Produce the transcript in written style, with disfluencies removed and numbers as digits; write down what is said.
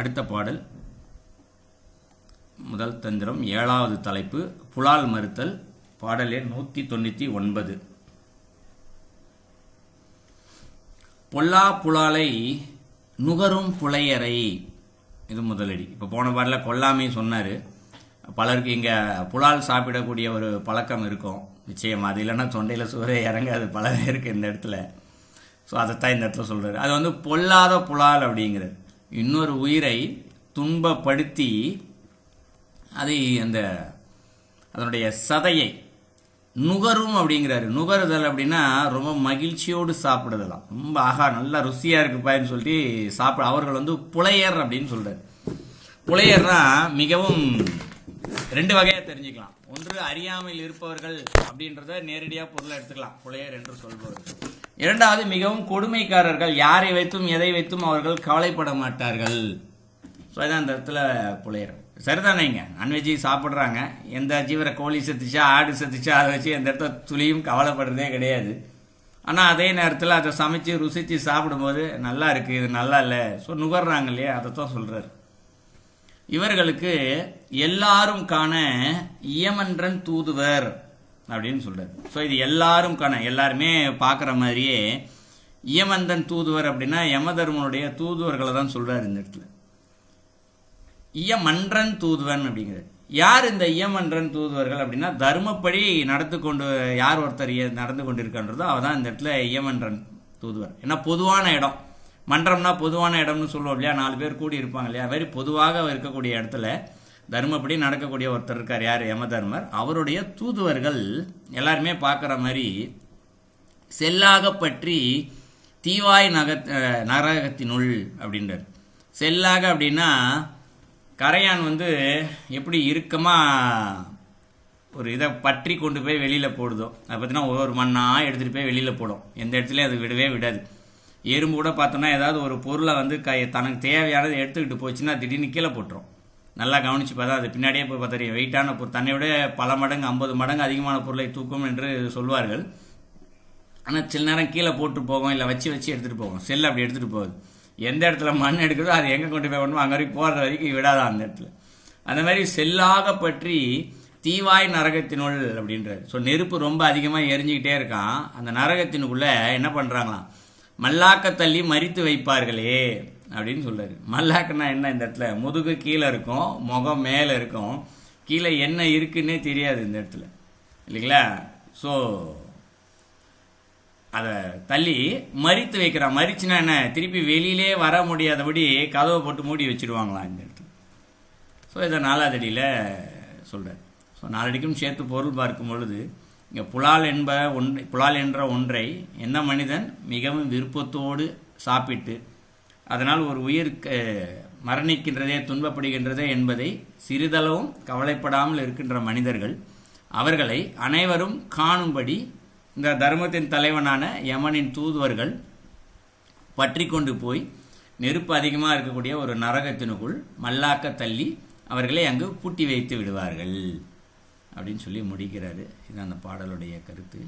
அடுத்த பாடல் முதல் தந்திரம் 7வது தலைப்பு புலால் மறுத்தல். பாடல் எண் 199. பொல்லா புலாலை நுகரும் புலையரை. இது முதலடி. இப்போ போன பாடலில் கொல்லாமை சொன்னார். பலருக்கு இங்கே புலால் சாப்பிடக்கூடிய ஒரு பழக்கம் இருக்கும் நிச்சயம். அது இல்லைன்னா தொண்டையில் சுவரே இறங்காது பல பேருக்கு இந்த இடத்துல. ஸோ அதைத்தான் இந்த இடத்துல சொல்கிறார். அது வந்து பொல்லாத புலால் அப்படிங்கிறது. இன்னொரு உயிரை துன்பப்படுத்தி அதை அதனுடைய சதையை நுகரும் அப்படிங்கிறாரு. நுகருதல் அப்படின்னா ரொம்ப மகிழ்ச்சியோடு சாப்பிடுதலாம். ரொம்ப ஆகா நல்லா ருசியாக இருக்குப்பான்னு சொல்லி சாப்பிட அவர்கள் வந்து புலையர் அப்படின்னு சொல்கிறார். புலையர்னா மிகவும் 2 வகையாக தெரிஞ்சுக்கலாம். ஒன்று அறியாமையில் இருப்பவர்கள் அப்படின்றத நேரடியாக பொருளை எடுத்துக்கலாம், புலையர் என்று சொல்பவர்கள். 2வது மிகவும் கொடுமைக்காரர்கள், யாரை வைத்தும் எதை வைத்தும் அவர்கள் கவலைப்பட மாட்டார்கள். ஸோ அதான் அந்த இடத்துல புலையர். சரிதானேங்க, நான்வெஜ்ஜி சாப்பிட்றாங்க, எந்த ஜீவரை கோழி செத்துச்சா ஆடு செத்துச்சா அதை வச்சு எந்த இடத்துல துளியும் கவலைப்படுறதே கிடையாது. ஆனால் அதே நேரத்தில் அதை சமைச்சு ருசித்து சாப்பிடும்போது நல்லா இருக்குது, இது நல்லா இல்லை, ஸோ நுகர்றாங்க இல்லையா, அதைத்தான் சொல்கிறார். இவர்களுக்கு எல்லாரும் காண இயமன்றன் தூதுவர் அப்படின்னு சொல்றாரு. ஸோ இது எல்லாரும் காண, எல்லாருமே பார்க்குற மாதிரியே இயமந்தன் தூதுவர் அப்படின்னா யமதர்மனுடைய தூதுவர்களை தான் சொல்றாரு இந்த இடத்துல. இயமன்றன் தூதுவன் அப்படிங்கிறது. யார் இந்த இயமன்றன் தூதுவர்கள் அப்படின்னா தர்மப்படி யார் ஒருத்தர் நடந்து கொண்டிருக்கின்றதோ அவதான் இந்த இடத்துல இயமன்றன் தூதுவர். ஏன்னா பொதுவான இடம், மன்றம்னா பொதுவான இடம்னு சொல்லுவோம் இல்லையா, 4 பேர் கூடி இருப்பாங்க இல்லையா, வெறும் பொதுவாக இருக்கக்கூடிய இடத்துல தர்மப்படி நடக்கக்கூடிய ஒருத்தர் இருக்கார், யார் யமதர்மர். அவருடைய தூதுவர்கள் எல்லாருமே பார்க்குற மாதிரி செல்லாக பற்றி தீவாய் நரகத்தினுள் அப்படின்றார். செல்லாக அப்படின்னா கரையான் வந்து எப்படி இறுக்கமாக ஒரு இதை பற்றி கொண்டு போய் வெளியில் போடுதோ, அதை பார்த்தீங்கன்னா ஒவ்வொரு மண்ணாக எடுத்துகிட்டு போய் வெளியில் போடும், எந்த இடத்துலையும் அது விடவே விடாது. எறும்பு கூட பார்த்தோம்னா ஏதாவது ஒரு பொருளை வந்து தனக்கு தேவையானது எடுத்துக்கிட்டு போச்சுன்னா திடீர்னு கீழே போட்டுரும். நல்லா கவனிச்சு பார்த்தா அது பின்னாடியே போய் பார்த்தா வெயிட்டான பொருள், தன்னை விட பல மடங்கு 50 மடங்கு அதிகமான பொருளை தூக்கும் என்று சொல்வார்கள். ஆனால் சில நேரம் கீழே போட்டு போகும், இல்லை வச்சு எடுத்துகிட்டு போகும். செல் அப்படி எடுத்துகிட்டு போகுது. எந்த இடத்துல மண் எடுக்குதோ அது எங்கே கொண்டு போய் வேணுமோ அங்கே வரைக்கும் போகிற வரைக்கும் விடாதான் அந்த இடத்துல. அந்த மாதிரி செல்லாக பற்றி தீவாய் நரகத்தினுள் அப்படின்றாரு. ஸோ நெருப்பு ரொம்ப அதிகமாக எரிஞ்சிக்கிட்டே இருக்கான். அந்த நரகத்தினுக்குள்ளே என்ன பண்ணுறாங்களாம், மல்லாக்க தள்ளி மறித்து வைப்பார்களே அப்படின்னு சொல்றாரு. மல்லாக்குன்னா என்ன, இந்த இடத்துல முதுகு கீழே இருக்கும், முகம் மேலே இருக்கும், கீழே என்ன இருக்குன்னே தெரியாது இந்த இடத்துல இல்லைங்களா. ஸோ அதை தள்ளி மறித்து வைக்கிறான். மறிச்சுன்னா என்ன, திருப்பி வெளியிலே வர முடியாதபடி கதவை போட்டு மூடி வச்சிருவாங்களாம் இந்த இடத்துல. ஸோ இதை 4வது அடியில் சொல்கிறார். ஸோ 4 அடிக்கும் சேர்த்து பொருள் பார்க்கும் பொழுது இங்கே புலால் என்ற ஒன்றை எந்த மனிதன் மிகவும் விருப்பத்தோடு சாப்பிட்டு அதனால் ஒரு உயிர் மரணிக்கின்றதே துன்பப்படுகின்றதே என்பதை சிறிதளவும் கவலைப்படாமல் இருக்கின்ற மனிதர்கள், அவர்களை அனைவரும் காணும்படி இந்த தர்மத்தின் தலைவனான யமனின் தூதுவர்கள் பற்றி கொண்டு போய் நெருப்பு அதிகமாக இருக்கக்கூடிய ஒரு நரகத்தினுக்குள் மல்லாக்க தள்ளி அவர்களை அங்கு பூட்டி வைத்து விடுவார்கள் அப்படின்னு சொல்லி முடிக்கிறாரு. இது அந்த பாடலுடைய கருத்து.